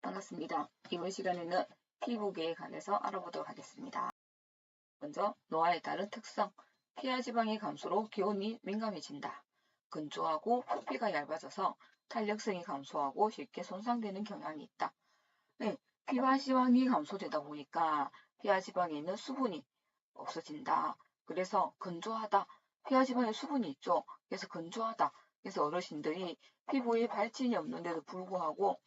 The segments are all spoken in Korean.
반갑습니다. 이번 시간에는 피부계에 관해서 알아보도록 하겠습니다. 먼저 노화에 따른 특성, 피하 지방의 감소로 기온이 민감해진다. 건조하고 표피가 얇아져서 탄력성이 감소하고 쉽게 손상되는 경향이 있다. 네, 피하 지방이 감소되다 보니까 피하 지방에 있는 수분이 없어진다. 그래서 건조하다. 피하 지방에 수분이 있죠. 그래서 건조하다. 그래서 어르신들이 피부에 발진이 없는데도 불구하고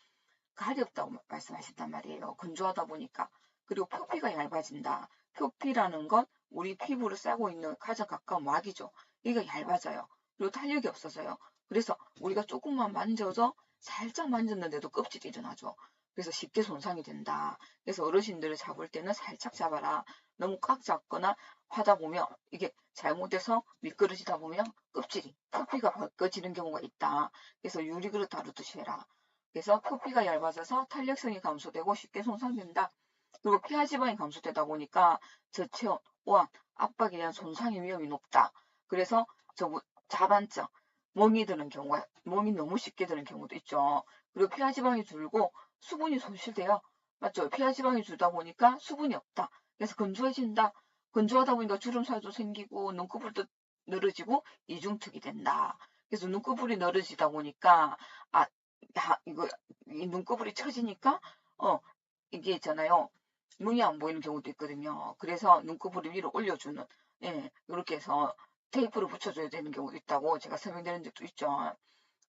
가렵다고 말씀하셨단 말이에요. 건조하다 보니까. 그리고 표피가 얇아진다. 표피라는 건 우리 피부를 싸고 있는 가장 가까운 막이죠. 이게 얇아져요. 그리고 탄력이 없어져요. 그래서 우리가 조금만 만져서 살짝 만졌는데도 껍질이 일어나죠. 그래서 쉽게 손상이 된다. 그래서 어르신들을 잡을 때는 살짝 잡아라. 너무 꽉 잡거나 하다 보면 이게 잘못해서 미끄러지다 보면 껍질이, 표피가 벗겨지는 경우가 있다. 그래서 유리그릇 다루듯이 해라. 그래서 표피가 얇아져서 탄력성이 감소되고 쉽게 손상된다. 그리고 피하 지방이 감소되다 보니까 저체온, 오한, 압박에 대한 손상의 위험이 높다. 그래서 자반증, 멍이 드는 경우가, 멍이 너무 쉽게 드는 경우도 있죠. 그리고 피하 지방이 줄고 수분이 손실돼요. 맞죠? 피하 지방이 줄다 보니까 수분이 없다. 그래서 건조해진다. 건조하다 보니까 주름살도 생기고 눈꺼풀도 늘어지고 이중특이 된다. 그래서 눈꺼풀이 늘어지다 보니까 이 눈꺼풀이 처지니까 이게 있잖아요. 눈이 안 보이는 경우도 있거든요. 그래서 눈꺼풀을 위로 올려주는 이렇게 해서 테이프를 붙여줘야 되는 경우도 있다고 제가 설명드린 적도 있죠.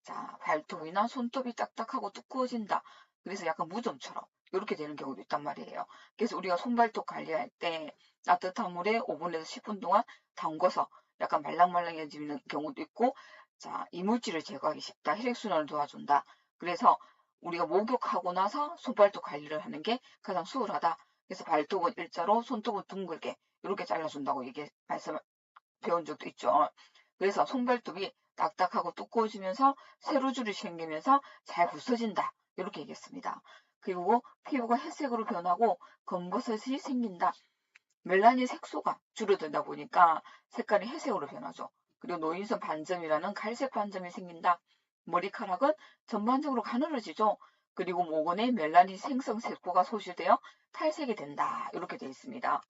자, 발톱이나 손톱이 딱딱하고 두꺼워진다. 그래서 약간 무좀처럼 이렇게 되는 경우도 있단 말이에요. 그래서 우리가 손발톱 관리할 때 따뜻한 물에 5분에서 10분 동안 담궈서 약간 말랑말랑해지는 경우도 있고, 자, 이물질을 제거하기 쉽다. 혈액순환을 도와준다. 그래서 우리가 목욕하고 나서 손발톱 관리를 하는 게 가장 수월하다. 그래서 발톱은 일자로, 손톱은 둥글게 이렇게 잘라준다고 배운 적도 있죠. 그래서 손발톱이 딱딱하고 두꺼워지면서 세로줄이 생기면서 잘 부서진다. 이렇게 얘기했습니다. 그리고 피부가 햇색으로 변하고 검버섯이 생긴다. 멜라닌 색소가 줄어들다 보니까 색깔이 회색으로 변하죠. 그리고 노인성 반점이라는 갈색 반점이 생긴다. 머리카락은 전반적으로 가늘어지죠. 그리고 모근에 멜라닌 생성 세포가 소실되어 탈색이 된다. 이렇게 되어 있습니다.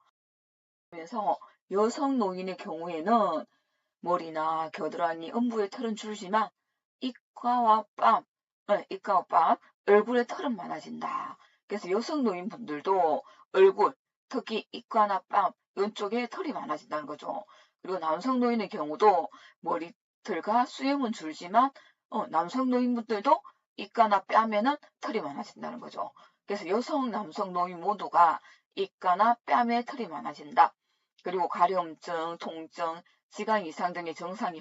그래서 여성 노인의 경우에는 머리나 겨드랑이, 음부의 털은 줄지만 이가와 뺨, 얼굴의 털은 많아진다. 그래서 여성 노인분들도 얼굴, 특히 이가나 뺨 이쪽에 털이 많아진다는 거죠. 그리고 남성 노인의 경우도 머리털과 수염은 줄지만 남성 노인분들도 이가나 뺨에는 털이 많아진다는 거죠. 그래서 여성, 남성 노인 모두가 이가나 뺨에 털이 많아진다. 그리고 가려움증, 통증, 지방 이상 등의 증상이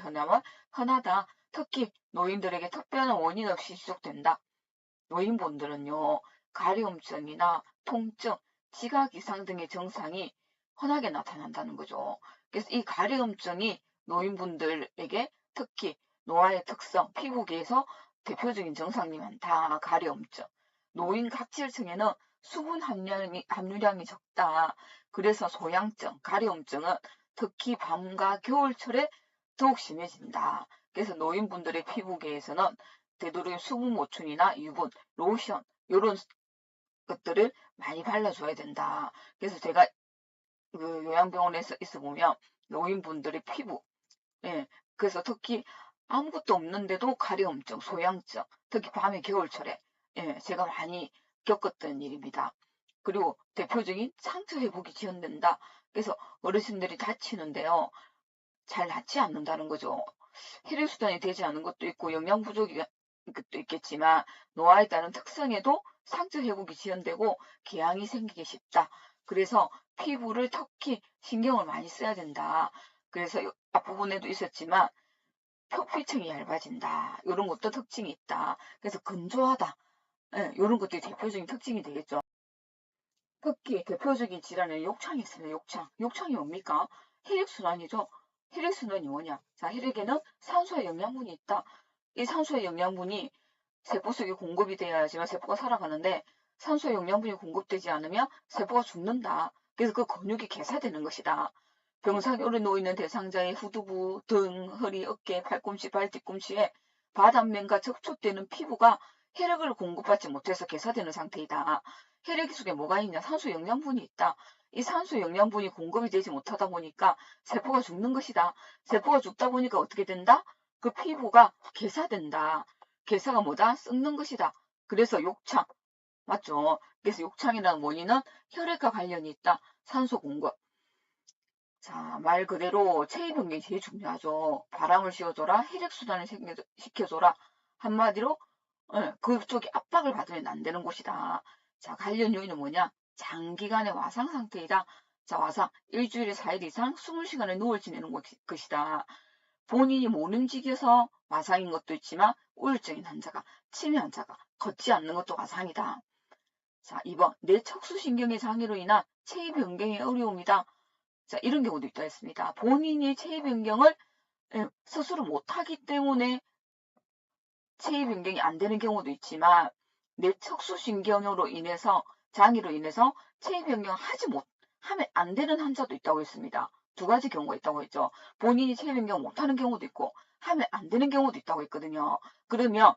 흔하다. 특히 노인들에게 특별한 원인 없이 지속된다. 노인분들은요, 가려움증이나 통증, 지각 이상 등의 증상이 흔하게 나타난다는 거죠. 그래서 이 가려움증이 노인분들에게 특히 노화의 특성, 피부계에서 대표적인 증상이 많다. 가려움증. 노인 각질층에는 수분 함유량이 적다. 그래서 소양증, 가려움증은 특히 밤과 겨울철에 더욱 심해진다. 그래서 노인분들의 피부계에서는 되도록이면 수분 보충이나 유분, 로션 이런 것들을 많이 발라줘야 된다. 그래서 제가 그 요양병원에서 있어 보면 노인분들의 피부, 그래서 특히 아무것도 없는데도 가려움증, 소양증, 특히 밤에 겨울철에 제가 많이 겪었던 일입니다. 그리고 대표적인 상처 회복이 지연된다. 그래서 어르신들이 다치는데요. 잘 낫지 않는다는 거죠. 혈액순환이 되지 않은 것도 있고 영양 부족이 것도 있겠지만 노화에 따른 특성에도 상처 회복이 지연되고 궤양이 생기기 쉽다. 그래서 피부를 특히 신경을 많이 써야 된다. 그래서 앞부분에도 있었지만 표피층이 얇아진다. 이런 것도 특징이 있다. 그래서 건조하다. 이런 것들이 대표적인 특징이 되겠죠. 특히 대표적인 질환은 욕창이 있습니다. 욕창. 욕창이 뭡니까? 혈액순환이죠. 혈액순환이 뭐냐? 자, 혈액에는 산소와 영양분이 있다. 이 산소와 영양분이 세포 속에 공급이 되어야지만 세포가 살아가는데 산소와 영양분이 공급되지 않으면 세포가 죽는다. 그래서 그 근육이 괴사되는 것이다. 병사교를 놓이는 대상자의 후두부, 등, 허리, 어깨, 팔꿈치, 발 뒤꿈치에 바닥면과 접촉되는 피부가 혈액을 공급받지 못해서 괴사되는 상태이다. 혈액 속에 뭐가 있냐? 산소 영양분이 있다. 이 산소 영양분이 공급이 되지 못하다 보니까 세포가 죽는 것이다. 세포가 죽다 보니까 어떻게 된다? 그 피부가 괴사된다. 괴사가 뭐다? 썩는 것이다. 그래서 욕창. 맞죠? 그래서 욕창이라는 원인은 혈액과 관련이 있다. 산소 공급. 자, 말 그대로 체위 변경이 제일 중요하죠. 바람을 씌워줘라. 혈액순환을 시켜줘라. 한마디로 그쪽에 압박을 받으면 안 되는 곳이다. 자, 관련 요인은 뭐냐? 장기간의 와상 상태이다. 자, 와상. 일주일에 4일 이상 20시간을 누워 지내는 것이다. 본인이 못 움직여서 와상인 것도 있지만 우울증인 환자가, 치매 환자가 걷지 않는 것도 와상이다. 자, 2번. 뇌척수신경의 장애로 인한 체위 변경의 어려움이다. 자, 이런 경우도 있다 했습니다. 본인이 체위 변경을 스스로 못하기 때문에 체위 변경이 안 되는 경우도 있지만 뇌척수신경으로 인해서 장애로 인해서 체위 변경 하면 안 되는 환자도 있다고 했습니다. 두 가지 경우가 있다고 했죠. 본인이 체위 변경 못하는 경우도 있고 하면 안 되는 경우도 있다고 했거든요. 그러면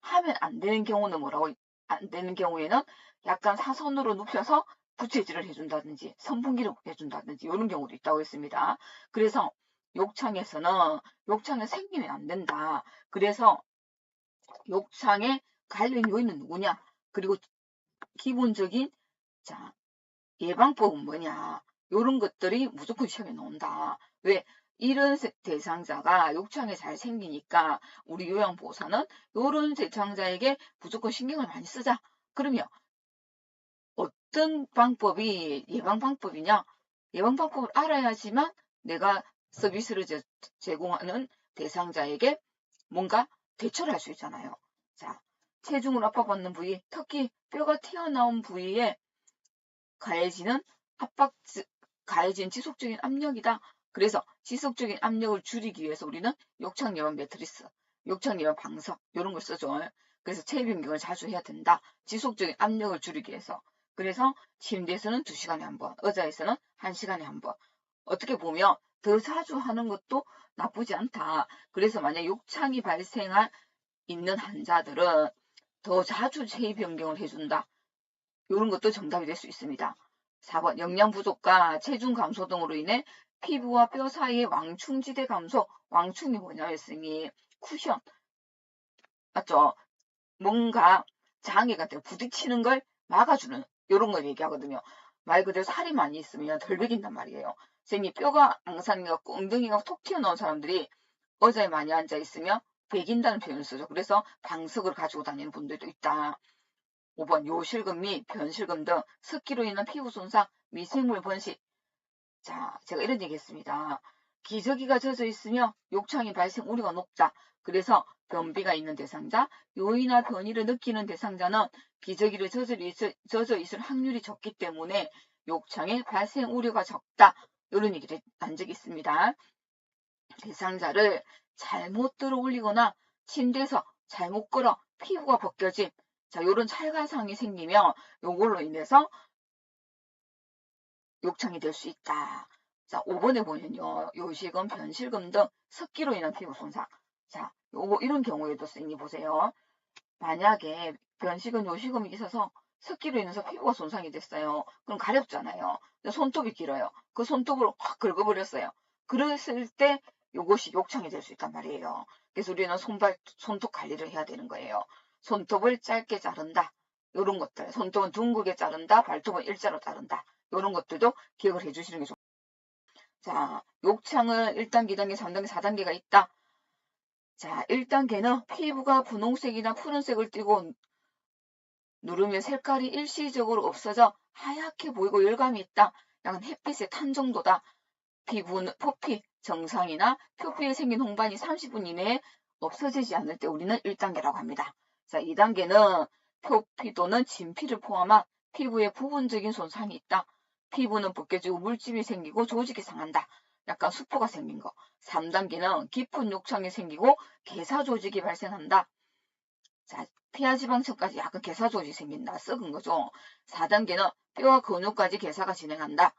하면 안 되는 경우는 뭐라고? 안 되는 경우에는 약간 사선으로 눕혀서 부채질을 해준다든지 선풍기를 해준다든지 이런 경우도 있다고 했습니다. 그래서 욕창에서는 욕창이 생기면 안 된다. 그래서 욕창의 관련 요인은 누구냐? 그리고 기본적인 자 예방법은 뭐냐? 이런 것들이 무조건 시험에 나온다. 왜? 이런 대상자가 욕창이 잘 생기니까 우리 요양보호사는 이런 대상자에게 무조건 신경을 많이 쓰자. 그러면 어떤 방법이 예방 방법이냐? 예방 방법을 알아야지만 내가 서비스를 제공하는 대상자에게 뭔가 대처를 할 수 있잖아요. 자, 체중을 압박받는 부위, 특히 뼈가 튀어나온 부위에 가해지는 가해진 지속적인 압력이다. 그래서 지속적인 압력을 줄이기 위해서 우리는 욕창 예방 매트리스, 욕창 예방 방석 이런 걸 쓰죠. 그래서 체위 변경을 자주 해야 된다. 지속적인 압력을 줄이기 위해서. 그래서 침대에서는 2시간에 한 번, 의자에서는 1시간에 한 번. 어떻게 보면 더 자주 하는 것도 나쁘지 않다. 그래서 만약 욕창이 발생할 있는 환자들은 더 자주 체위 변경을 해준다. 이런 것도 정답이 될 수 있습니다. 4번 영양 부족과 체중 감소 등으로 인해 피부와 뼈 사이의 왕충지대 감소. 왕충이 뭐냐 했으니 쿠션. 맞죠? 뭔가 장애가 되고 부딪히는 걸 막아주는 이런 걸 얘기하거든요. 말 그대로 살이 많이 있으면 덜 배긴단 말이에요. 선생님 뼈가 앙상해갖고 엉덩이가 톡 튀어나온 사람들이 의자에 많이 앉아 있으면 배긴다는 표현을 쓰죠. 그래서 방석을 가지고 다니는 분들도 있다. 5번 요실금 및 변실금 등 습기로 인한 피부 손상, 미생물 번식. 자, 제가 이런 얘기 했습니다. 기저귀가 젖어 있으면 욕창이 발생 우려가 높다. 그래서 변비가 있는 대상자, 요이나 변이를 느끼는 대상자는 기저귀를 젖어 있을 확률이 적기 때문에 욕창의 발생 우려가 적다. 이런 얘기를 한 적이 있습니다. 대상자를 잘못 들어 올리거나 침대에서 잘못 걸어 피부가 벗겨짐. 자, 요런 찰과상이 생기면 요걸로 인해서 욕창이 될 수 있다. 자, 5번에 보면요. 요실금, 변실금 등 습기로 인한 피부 손상. 자, 요거 이런 경우에도 선생님 보세요. 만약에 변실금, 요실금이 있어서 습기로 인해서 피부가 손상이 됐어요. 그럼 가렵잖아요. 손톱이 길어요. 그 손톱으로 확 긁어버렸어요. 그랬을 때 요것이 욕창이 될 수 있단 말이에요. 그래서 우리는 손톱 관리를 해야 되는 거예요. 손톱을 짧게 자른다. 이런 것들. 손톱은 둥글게 자른다. 발톱은 일자로 자른다. 이런 것들도 기억을 해주시는 게 좋습니다. 자, 욕창은 1단계, 2단계, 3단계, 4단계가 있다. 자, 1단계는 피부가 분홍색이나 푸른색을 띠고 누르면 색깔이 일시적으로 없어져 하얗게 보이고 열감이 있다. 약간 햇빛에 탄 정도다. 피부는 표피, 정상이나 표피에 생긴 홍반이 30분 이내에 없어지지 않을 때 우리는 1단계라고 합니다. 자, 2단계는 표피 또는 진피를 포함한 피부에 부분적인 손상이 있다. 피부는 벗겨지고 물집이 생기고 조직이 상한다. 약간 수포가 생긴 거. 3단계는 깊은 욕창이 생기고 괴사 조직이 발생한다. 자, 피하지방층까지 약간 괴사 조직이 생긴다. 썩은 거죠. 4단계는 뼈와 근육까지 괴사가 진행한다.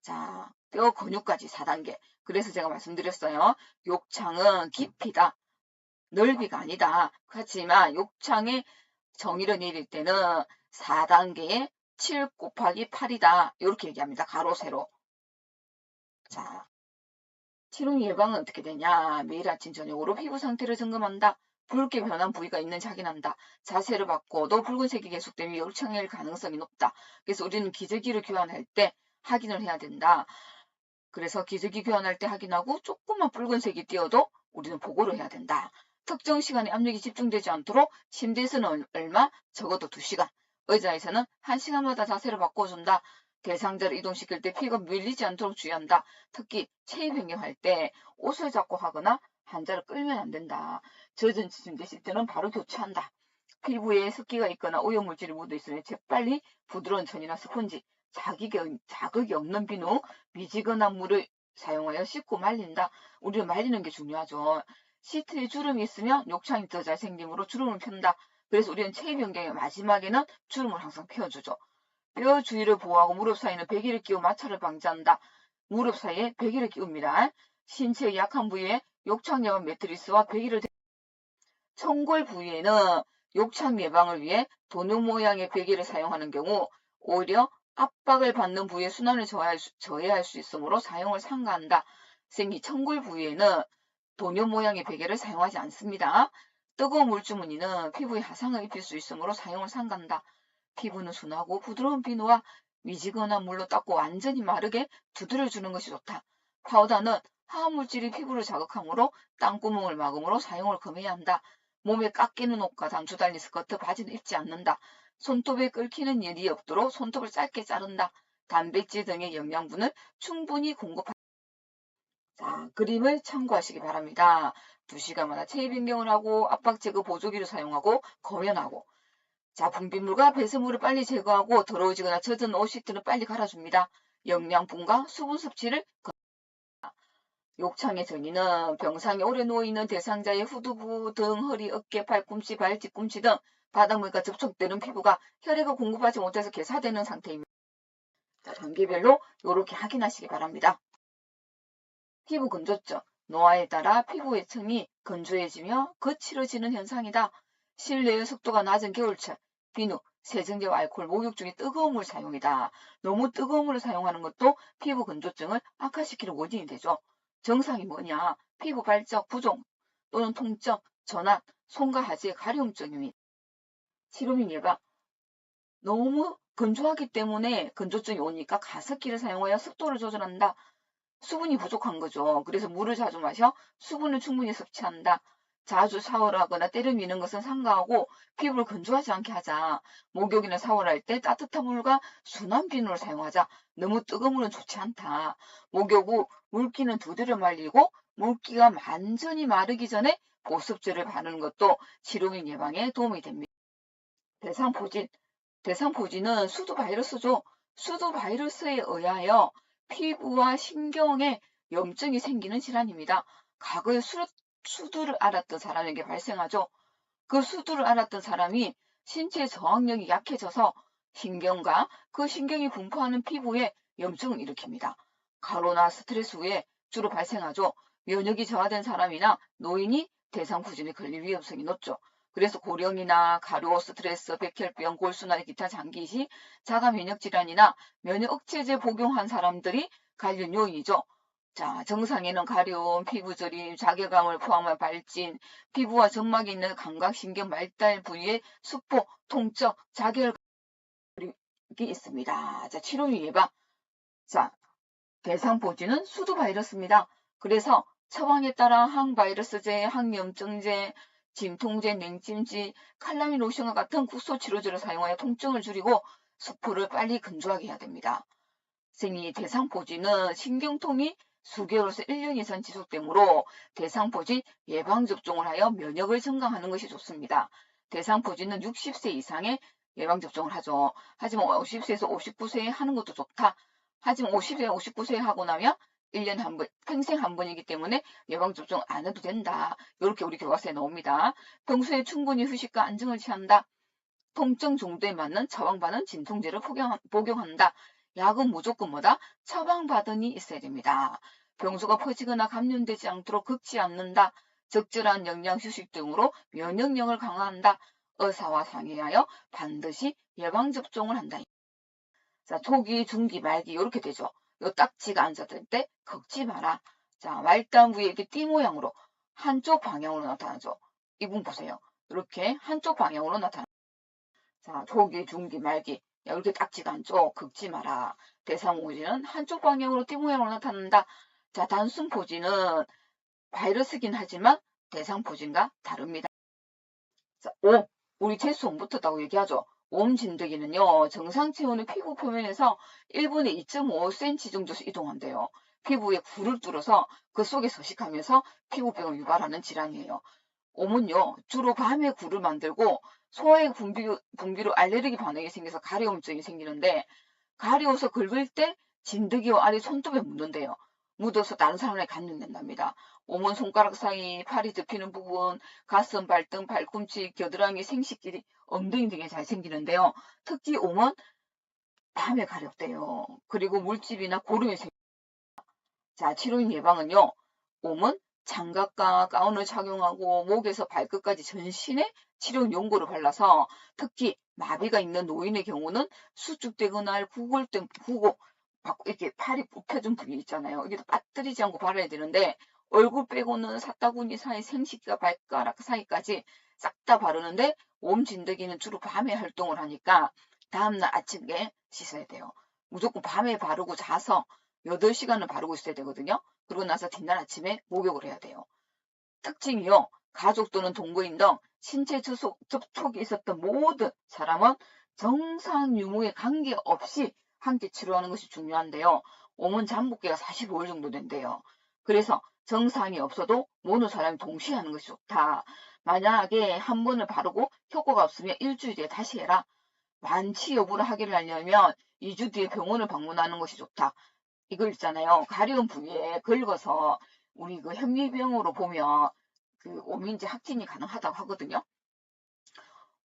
자, 뼈 근육까지 4단계. 그래서 제가 말씀드렸어요. 욕창은 깊이다. 넓이가 아니다. 하지만 욕창의 정의를 내릴 때는 4단계에 7 곱하기 8이다. 이렇게 얘기합니다. 가로 세로. 자, 치료 예방은 어떻게 되냐. 매일 아침 저녁으로 피부 상태를 점검한다. 붉게 변한 부위가 있는지 확인한다. 자세를 바꿔도 붉은색이 계속되면 열창일 가능성이 높다. 그래서 우리는 기저귀를 교환할 때 확인을 해야 된다. 그래서 기저귀 교환할 때 확인하고 조금만 붉은색이 띄어도 우리는 보고를 해야 된다. 특정 시간에 압력이 집중되지 않도록 침대에서는 얼마? 적어도 2시간. 의자에서는 1시간마다 자세를 바꿔준다. 대상자를 이동시킬 때 피가 밀리지 않도록 주의한다. 특히 체위 변경할 때 옷을 잡고 하거나 환자를 끌면 안 된다. 젖은 침대 시트는 바로 교체한다. 피부에 습기가 있거나 오염물질이 묻어 있으면 재빨리 부드러운 천이나 스펀지, 자극이 없는 비누, 미지근한 물을 사용하여 씻고 말린다. 우리는 말리는 게 중요하죠. 시트에 주름이 있으면 욕창이 더 잘 생기므로 주름을 편다. 그래서 우리는 체위 변경의 마지막에는 주름을 항상 펴주죠. 뼈 주위를 보호하고 무릎 사이에는 베개를 끼워 마찰을 방지한다. 무릎 사이에 베개를 끼웁니다. 신체의 약한 부위에 욕창 예방 매트리스와 베개를 청골 부위에는 욕창 예방을 위해 도넛 모양의 베개를 사용하는 경우 오히려 압박을 받는 부위의 순환을 저해할 수 있으므로 사용을 삼가한다. 생기 청골 부위에는 도넛 모양의 베개를 사용하지 않습니다. 뜨거운 물주머니는 피부에 화상을 입힐 수 있으므로 사용을 삼가한다. 피부는 순하고 부드러운 비누와 미지근한 물로 닦고 완전히 마르게 두드려주는 것이 좋다. 파우더는 화학물질이 피부를 자극하므로 땀구멍을 막으므로 사용을 금해야 한다. 몸에 깎이는 옷과 단추 달린 스커트, 바지는 입지 않는다. 손톱에 끓기는 일이 없도록 손톱을 짧게 자른다. 단백질 등의 영양분을 충분히 공급한다. 자, 그림을 참고하시기 바랍니다. 2시간마다 체위 변경을 하고 압박 제거 보조기를 사용하고 검연하고 자, 분비물과 배설물을 빨리 제거하고 더러워지거나 젖은 옷 시트는 빨리 갈아줍니다. 영양분과 수분 섭취를 욕창의 정의는 병상에 오래 누워있는 대상자의 후두부 등 허리, 어깨, 팔꿈치, 발, 뒤꿈치 등 바닥물과 접촉되는 피부가 혈액을 공급하지 못해서 괴사되는 상태입니다. 자, 단계별로 이렇게 확인하시기 바랍니다. 피부 건조증, 노화에 따라 피부의 층이 건조해지며 거칠어지는 현상이다. 실내의 습도가 낮은 겨울철, 비누, 세정제와 알코올, 목욕 중에 뜨거운 물 사용이다. 너무 뜨거운 물을 사용하는 것도 피부 건조증을 악화시키는 원인이 되죠. 증상이 뭐냐? 피부 발적, 부종 또는 통증, 전환, 손과 하지의 가려움증입니다. 치료 및 예방. 너무 건조하기 때문에 건조증이 오니까 가습기를 사용하여 습도를 조절한다. 수분이 부족한 거죠. 그래서 물을 자주 마셔 수분을 충분히 섭취한다. 자주 샤워를 하거나 때를 미는 것은 삼가하고 피부를 건조하지 않게 하자. 목욕이나 샤워를 할 때 따뜻한 물과 순한 비누를 사용하자. 너무 뜨거운 물은 좋지 않다. 목욕 후 물기는 두드려 말리고 물기가 완전히 마르기 전에 보습제를 바르는 것도 치료 및 예방에 도움이 됩니다. 대상포진은 수두 바이러스죠. 수두 바이러스에 의하여 피부와 신경에 염증이 생기는 질환입니다. 과거에 수두를 앓았던 사람에게 발생하죠. 그 수두를 앓았던 사람이 신체의 저항력이 약해져서 신경과 그 신경이 분포하는 피부에 염증을 일으킵니다. 과로나 스트레스 후에 주로 발생하죠. 면역이 저하된 사람이나 노인이 대상포진에 걸릴 위험성이 높죠. 그래서 고령이나 가루, 스트레스, 백혈병, 골수나 기타 장기이식, 자가 면역질환이나 면역 억제제 복용한 사람들이 관련 요인이죠. 자, 정상에는 가려움, 피부저림, 자괴감을 포함한 발진, 피부와 점막에 있는 감각신경 말달 부위의 수포, 통증, 자결감이 있습니다. 자, 치료 및 예방. 자, 대상포진은 수두 바이러스입니다. 그래서 처방에 따라 항바이러스제, 항염증제, 진통제, 냉찜질, 칼라민 로션과 같은 국소 치료제를 사용하여 통증을 줄이고 수포를 빨리 건조하게 해야 됩니다. 생이 대상포진은 신경통이 수개월에서 1년 이상 지속되므로 대상포진 예방접종을 하여 면역을 증강하는 것이 좋습니다. 대상포진은 60세 이상의 예방접종을 하죠. 하지만 50세에서 59세에 하는 것도 좋다. 하지만 50세, 59세에 하고 나면 1년에 한 번, 평생 한 번이기 때문에 예방접종 안 해도 된다. 이렇게 우리 교과서에 나옵니다. 평소에 충분히 휴식과 안정을 취한다. 통증 정도에 맞는 처방받은 진통제를 복용한다. 약은 무조건 뭐다? 처방받은이 있어야 됩니다. 병수가 퍼지거나 감염되지 않도록 긁지 않는다. 적절한 영양 휴식 등으로 면역력을 강화한다. 의사와 상의하여 반드시 예방접종을 한다. 자, 초기, 중기, 말기 이렇게 되죠. 요 딱지가 앉았을 때 걷지 마라. 자, 말단 부위에 이렇게 띠 모양으로 한쪽 방향으로 나타나죠. 이분 보세요. 이렇게 한쪽 방향으로 나타나. 자, 초기, 중기, 말기 이렇게 딱지가 앉죠. 긁지 마라. 대상 오지는 한쪽 방향으로 띠 모양으로 나타난다. 자, 단순 포진은 바이러스긴 하지만 대상 포진과 다릅니다. 자, 우리 재수옴 붙었다고 얘기하죠. 옴 진드기는요, 정상 체온의 피부 표면에서 1분에 2.5cm 정도씩 이동한대요. 피부에 굴을 뚫어서 그 속에 서식하면서 피부병을 유발하는 질환이에요. 옴은요, 주로 밤에 굴을 만들고 소화의 분비로 알레르기 반응이 생겨서 가려움증이 생기는데, 가려워서 긁을 때 진드기와 알이 손톱에 묻는데요. 묻어서 다른 사람에게 감염된답니다. 오문 손가락 사이, 팔이 접히는 부분, 가슴, 발등, 발꿈치, 겨드랑이, 생식기리, 엉덩이 등에 잘 생기는데요. 특히 옴은 밤에 가렵대요. 그리고 물집이나 고름이 생깁니다. 자, 치료인 예방은요. 옴은 장갑과 가운을 착용하고 목에서 발끝까지 전신에 치료 용구를 발라서 특히 마비가 있는 노인의 경우는 수축되거나 구고 이렇게 팔이 굽혀진 부위 있잖아요. 이게 빠뜨리지 않고 발라야 되는데 얼굴 빼고는 사타구니 사이, 생식기와 발가락 사이까지 싹 다 바르는데 옴 진드기는 주로 밤에 활동을 하니까 다음날 아침에 씻어야 돼요. 무조건 밤에 바르고 자서 8시간을 바르고 있어야 되거든요. 그러고 나서 뒷날 아침에 목욕을 해야 돼요. 특징이요. 가족 또는 동거인 등 신체 접촉이 있었던 모든 사람은 정상 유무에 관계없이 함께 치료하는 것이 중요한데요. 옴은 잠복기가 45일 정도 된대요. 그래서 정상이 없어도 모든 사람이 동시에 하는 것이 좋다. 만약에 한 번을 바르고 효과가 없으면 일주일 뒤에 다시 해라. 완치 여부를 확인을 하려면 2주 뒤에 병원을 방문하는 것이 좋다. 이거 있잖아요. 가려운 부위에 긁어서 우리 그 현미병으로 보면 그 오민지 확진이 가능하다고 하거든요.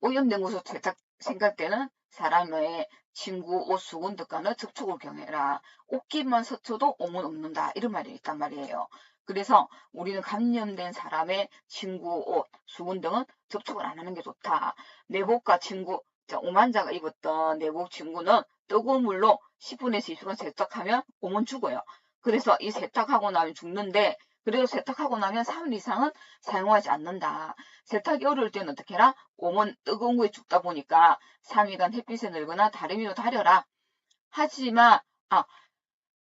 오염된 곳으로 살짝 생각 때는 사람의 친구, 옷, 수건등과는 접촉을 경해라. 옷깃만 스쳐도 오문 없는다. 이런 말이 있단 말이에요. 그래서 우리는 감염된 사람의 친구, 옷, 수건 등은 접촉을 안 하는 게 좋다. 내복과 친구, 오만자가 입었던 내복 친구는 뜨거운 물로 10분에서 20분 세탁하면 오면 죽어요. 그래서 이 세탁하고 나면 죽는데 그래도 세탁하고 나면 3일 이상은 사용하지 않는다. 세탁이 어려울 때는 어떻게 해라? 오면 뜨거운 거에 죽다 보니까 3일간 햇빛에 늙거나 다리미로 다려라. 하지만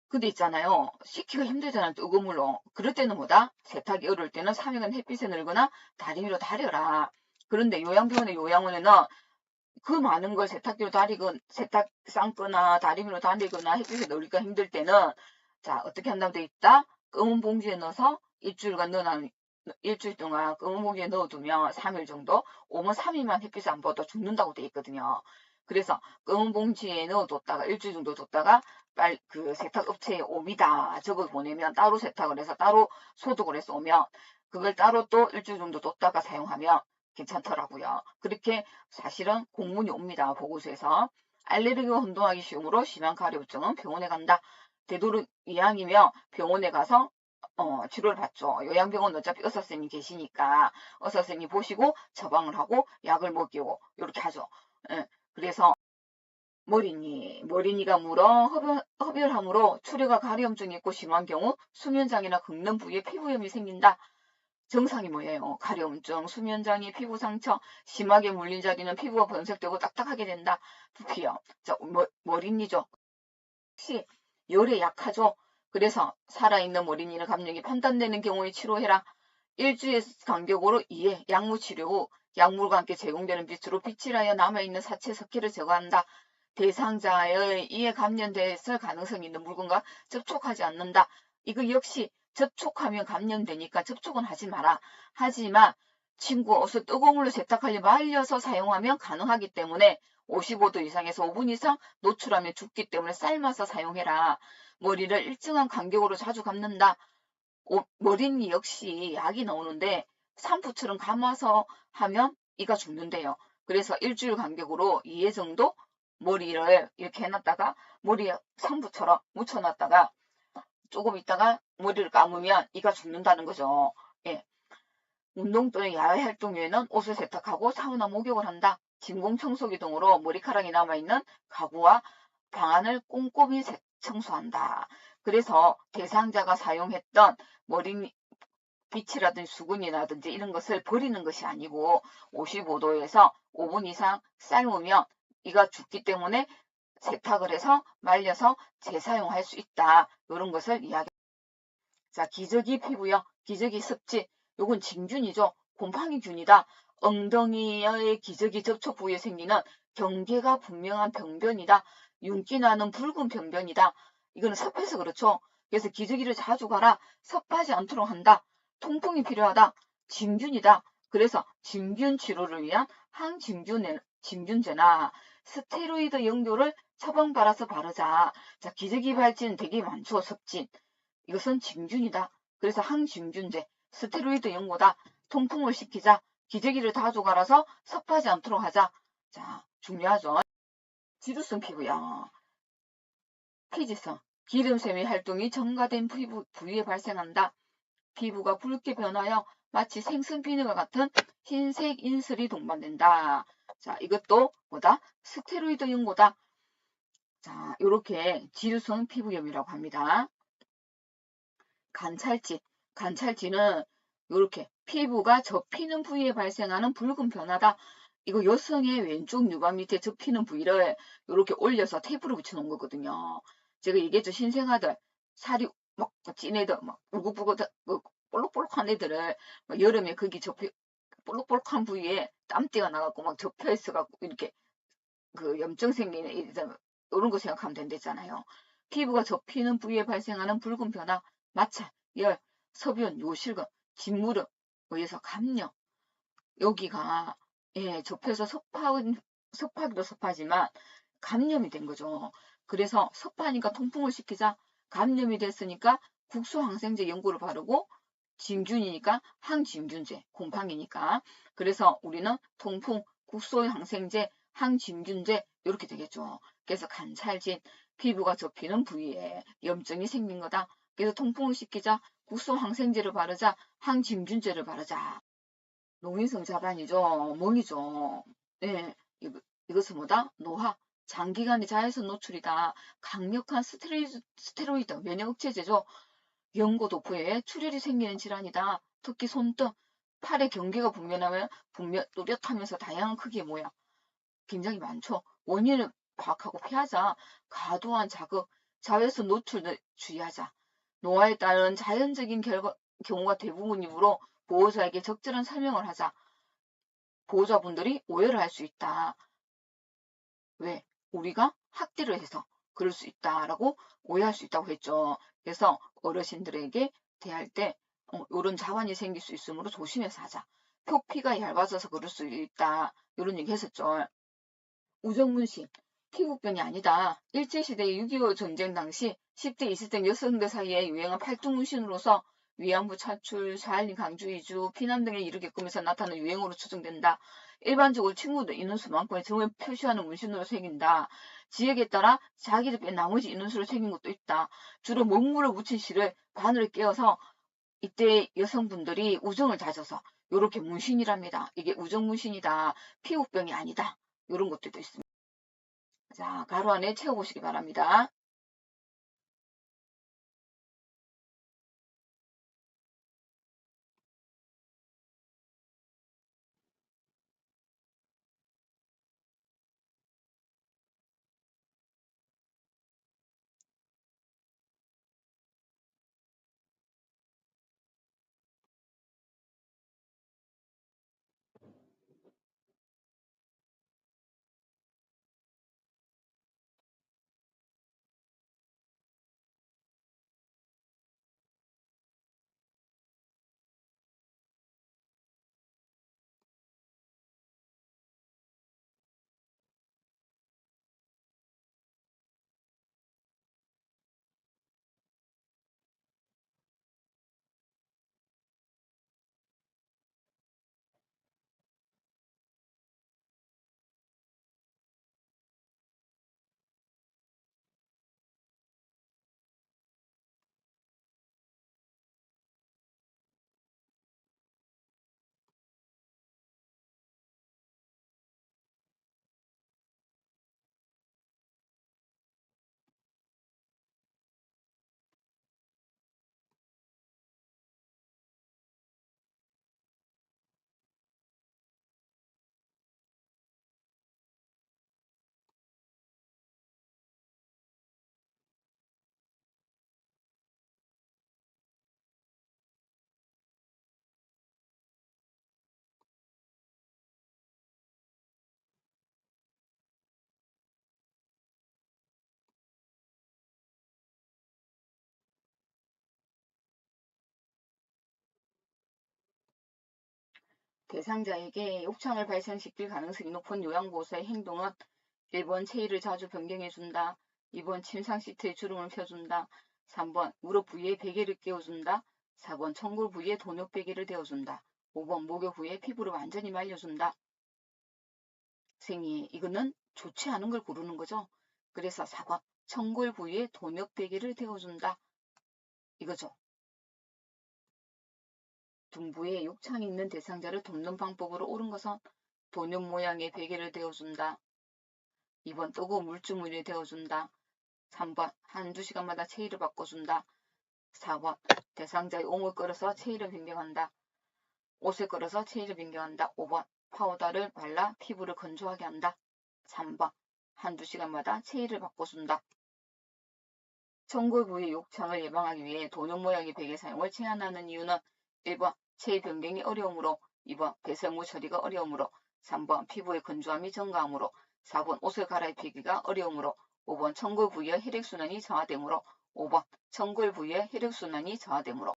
근데 있잖아요. 씻기가 힘들잖아요. 뜨거운 물로. 그럴 때는 뭐다? 세탁이 어려울 때는 3일간 햇빛에 늙거나 다리미로 다려라. 그런데 요양병원의 요양원에는 그 많은 걸 세탁기로 세탁 삶거나 다리미로 다리거나 햇빛에 널기가 힘들 때는 자 어떻게 한다고 돼 있다? 검은 봉지에 넣어서 일주일 동안 검은 봉지에 넣어두면 3일 정도 오면 3일만 햇빛을 안 봐도 죽는다고 돼 있거든요. 그래서 검은 봉지에 넣어뒀다가 일주일 정도 뒀다가 그 세탁업체에 옵니다. 적어 보내면 따로 세탁을 해서 따로 소독을 해서 오면 그걸 따로 또 일주일 정도 뒀다가 사용하면 괜찮더라고요. 그렇게 사실은 공문이 옵니다. 보고서에서. 알레르기가 혼동하기 쉬우므로 심한 가려움증은 병원에 간다. 되도록 이왕이면 병원에 가서 치료를 받죠. 요양병원 어차피 의사선생님이 계시니까 의사선생님이 보시고 처방을 하고 약을 먹이고 이렇게 하죠. 그래서 머리니가 물어 흡혈함으로 출혈과 가려움증이 있고 심한 경우 수면장애나 긁는 부위에 피부염이 생긴다. 증상이 뭐예요? 가려움증, 수면장애, 피부 상처, 심하게 물린 자리는 피부가 번색되고 딱딱하게 된다. 두피요. 자, 머리니죠. 혹시 열에 약하죠? 그래서 살아있는 머리니는 감염이 판단되는 경우에 치료해라. 일주일 간격으로 2회 약물 치료 후 약물과 함께 제공되는 빛으로 빛이라여 남아있는 사체 석회를 제거한다. 대상자의 이에 감염됐을 가능성이 있는 물건과 접촉하지 않는다. 이거 역시 접촉하면 감염되니까 접촉은 하지 마라. 하지만 친구 옷을 뜨거운 물로 세탁하려 말려서 사용하면 가능하기 때문에 55도 이상에서 5분 이상 노출하면 죽기 때문에 삶아서 사용해라. 머리를 일정한 간격으로 자주 감는다. 머리니 역시 약이 나오는데 샴푸처럼 감아서 하면 이가 죽는데요. 그래서 일주일 간격으로 2회 정도 머리를 이렇게 해놨다가 머리에 샴푸처럼 묻혀놨다가 조금 있다가 머리를 감으면 이가 죽는다는 거죠. 예. 운동 또는 야외 활동 외에는 옷을 세탁하고 사우나 목욕을 한다. 진공 청소기 등으로 머리카락이 남아있는 가구와 방안을 꼼꼼히 청소한다. 그래서 대상자가 사용했던 머리 빛이라든지 수분이라든지 이런 것을 버리는 것이 아니고 55도에서 5분 이상 삶으면 이가 죽기 때문에 세탁을 해서 말려서 재사용할 수 있다. 이런 것을 이야기합니다. 자, 기저귀 피부요. 기저귀 습지. 요건 진균이죠. 곰팡이균이다. 엉덩이의 기저귀 접촉 부위에 생기는 경계가 분명한 병변이다. 윤기 나는 붉은 병변이다. 이거는 습해서 그렇죠. 그래서 기저귀를 자주 갈아 습하지 않도록 한다. 통풍이 필요하다. 진균이다. 그래서 진균 치료를 위한 진균제나 스테로이드 연고를 처방받아서 바르자. 자, 기저귀 발진 되게 많죠. 습진. 이것은 진균이다. 그래서 항진균제, 스테로이드 연고다. 통풍을 시키자. 기저귀를 자주 갈아서 습하지 않도록 하자. 자, 중요하죠. 지루성 피부야. 피지성, 기름샘의 활동이 증가된 피부 부위에 발생한다. 피부가 붉게 변하여 마치 생선 비늘과 같은 흰색 인슬이 동반된다. 자, 이것도 뭐다? 스테로이드 연고다. 자, 이렇게 지루성 피부염이라고 합니다. 관찰지는 이렇게 피부가 접히는 부위에 발생하는 붉은 변화다. 이거 여성의 왼쪽 유방 밑에 접히는 부위를 이렇게 올려서 테이프로 붙여놓은 거거든요. 제가 얘기했죠. 신생아들 살이 막 찐 애들 막 우글우글 볼록볼록한 애들을 여름에 거기 접히 볼록볼록한 부위에 땀띠가 나갖고 막 접혀 있어갖고 이렇게 그 염증 생기는 이런 거 생각하면 된댔잖아요. 피부가 접히는 부위에 발생하는 붉은 변화, 마찰, 열, 소변, 요실금, 진무름, 의해서 감염. 여기가 접혀서 습하기도 습하지만 감염이 된 거죠. 그래서 습하니까 통풍을 시키자. 감염이 됐으니까 국소항생제 연고를 바르고 진균이니까 항진균제, 곰팡이니까. 그래서 우리는 통풍, 국소항생제, 항진균제 이렇게 되겠죠. 그래서 관찰진, 피부가 접히는 부위에 염증이 생긴 거다. 그래서 통풍을 시키자. 국소항생제를 바르자. 항진균제를 바르자. 노인성 자반이죠. 멍이죠. 예, 이것은 뭐다? 노화. 장기간의 자외선 노출이다. 강력한 스테로이드 면역 억제제죠. 연고 도포에 출혈이 생기는 질환이다. 특히 손등, 팔의 경계가 또렷하면서 다양한 크기의 모양. 굉장히 많죠. 원인을 파악하고 피하자. 과도한 자극, 자외선 노출을 주의하자. 노화에 따른 자연적인 경우가 대부분이므로 보호자에게 적절한 설명을 하자. 보호자분들이 오해를 할 수 있다. 왜? 우리가 학대를 해서 그럴 수 있다라고 오해할 수 있다고 했죠. 그래서 어르신들에게 대할 때 이런 자환이 생길 수 있으므로 조심해서 하자. 표피가 얇아져서 그럴 수 있다. 이런 얘기 했었죠. 우정문신, 피부병이 아니다. 일제시대 6.25 전쟁 당시 10대, 20대 여성들 사이에 유행한 팔뚝문신으로서 위안부 차출, 자연인 강주 이주, 피난 등에 이르게끔 해서 나타나는 유행으로 추정된다. 일반적으로 친구들 인원수만큼의 정을 표시하는 문신으로 새긴다. 지역에 따라 자기를 뺀 나머지 인원수로 새긴 것도 있다. 주로 먹물을 묻힌 실을 바늘에 깨어서 이때 여성분들이 우정을 다져서 이렇게 문신이랍니다. 이게 우정문신이다. 피부병이 아니다. 이런 것들도 있습니다. 자, 가로 안에 채워보시기 바랍니다. 대상자에게 욕창을 발생시킬 가능성이 높은 요양보호사의 행동은 1번 체위를 자주 변경해준다. 2번 침상 시트에 주름을 펴준다. 3번 무릎 부위에 베개를 끼워준다. 4번 청골 부위에 돈욕 베개를 대어준다. 5번 목욕 후에 피부를 완전히 말려준다. 선생님, 이거는 좋지 않은 걸 고르는 거죠. 그래서 4번 청골 부위에 돈욕 베개를 대어준다. 이거죠. 둥부에 욕창이 있는 대상자를 돕는 방법으로 옳은 것은 돈욕 모양의 베개를 대어준다. 2번 뜨거운 물주머니에 데워준다. 3번 한두 시간마다 체위를 바꿔준다. 4번 대상자의 옷을 끌어서 체위를 변경한다. 옷을 끌어서 체위를 변경한다. 5번 파우더를 발라 피부를 건조하게 한다. 3번 한두 시간마다 체위를 바꿔준다. 청골 부위 욕창을 예방하기 위해 돈욕 모양의 베개 사용을 제한하는 이유는 1번 체위 변경이 어려우므로, 2번 배설물 처리가 어려우므로, 3번 피부의 건조함이 증가하므로, 4번 옷을 갈아입히기가 어려우므로, 5번 청골 부위의 혈액순환이 저하되므로, 5번 청골 부위의 혈액순환이 저하되므로.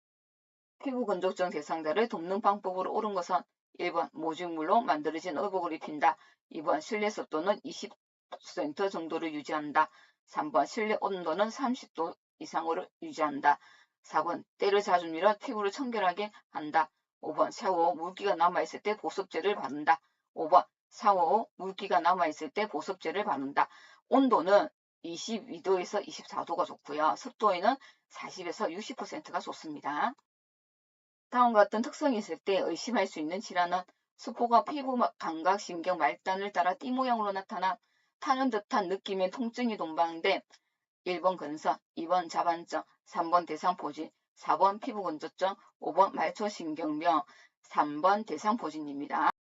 피부 건조증 대상자를 돕는 방법으로 옳은 것은 1번 모직물로 만들어진 의복을 입힌다. 2번 실내 습도는 20% 정도를 유지한다. 3번 실내 온도는 30도 이상으로 유지한다. 4번 때를 자주 밀어 피부를 청결하게 한다. 5번 샤워 후 물기가 남아있을 때 보습제를 바른다. 5번 샤워 후 물기가 남아있을 때 보습제를 바른다. 온도는 22도에서 24도가 좋고요. 습도에는 40에서 60%가 좋습니다. 다음과 같은 특성이 있을 때 의심할 수 있는 질환은 수포가 피부 감각 신경 말단을 따라 띠 모양으로 나타나 타는 듯한 느낌의 통증이 동반돼 1번 근선, 2번 자반증, 3번 대상포진, 4번 피부건조증, 5번 말초신경병, 3번 대상포진입니다.